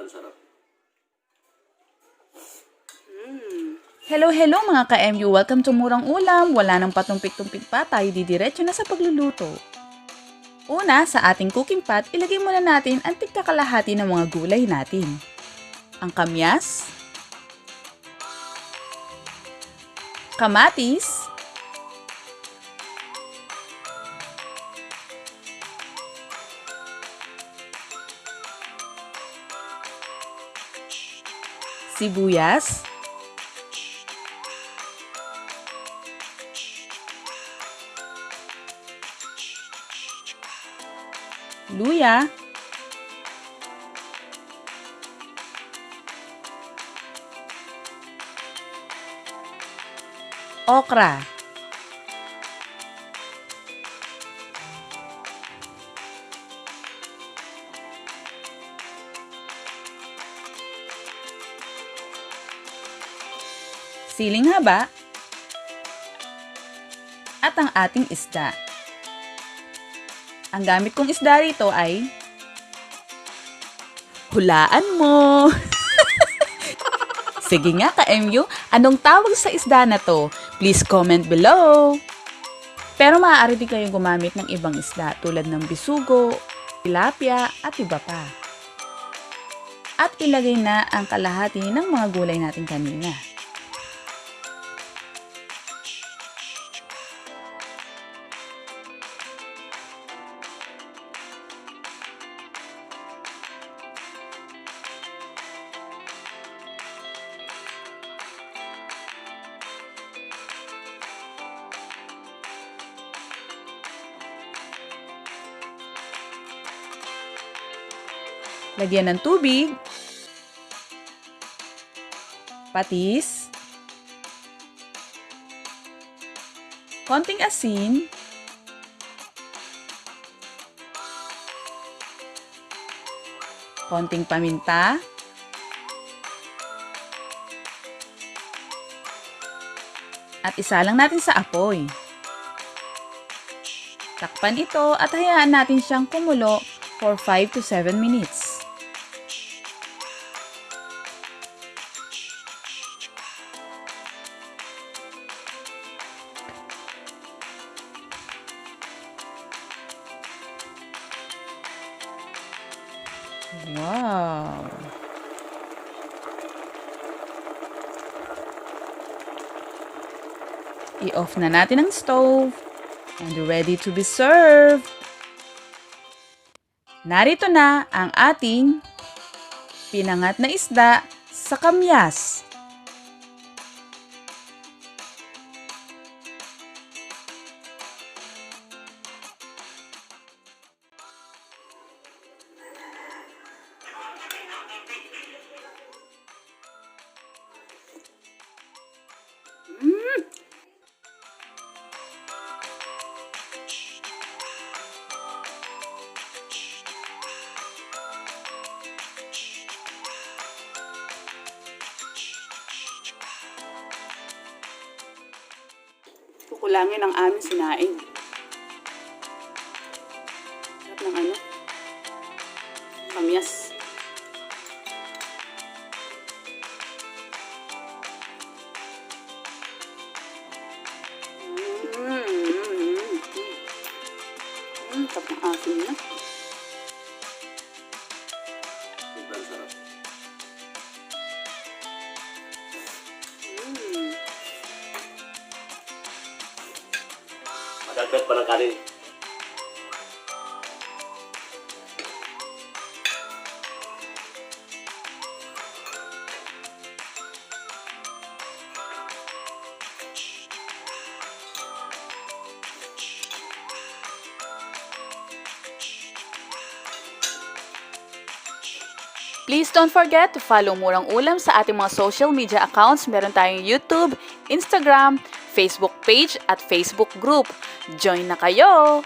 Sobrang sarap. Hello mga ka-MU! Welcome to Murang Ulam! Wala nang patumpik-tumpik pa, tayo didiretso na sa pagluluto. Una, sa ating cooking pot, ilagay muna natin ang tigkakalahati ng mga gulay natin. Ang kamyas, kamatis, sibuyas, luya, okra, siling haba, at ang ating isda. Ang gamit kong isda rito ay hulaan mo! Sige nga ka-MU, anong tawag sa isda na to? Please comment below! Pero maaari din kayong gumamit ng ibang isda tulad ng bisugo, tilapia at iba pa. At ilagay na ang kalahati ng mga gulay natin kanina. Lagyan ng tubig, patis, konting asin, konting paminta, at isa lang natin sa apoy. Takpan ito at hayaan natin siyang kumulo for 5 to 7 minutes. Wow! I-off na natin ang stove and ready to be served. Narito na ang ating pinangat na isda sa kamyas. Kukulangin ang aming sinaing. Sarap ng ano? Kamias. Sarap ng asin na. Sobrang sarap. Madagdag pa ng kanin. Please don't forget to follow Murang Ulam sa ating mga social media accounts. Meron tayong YouTube, Instagram, Facebook page at Facebook group. Join na kayo!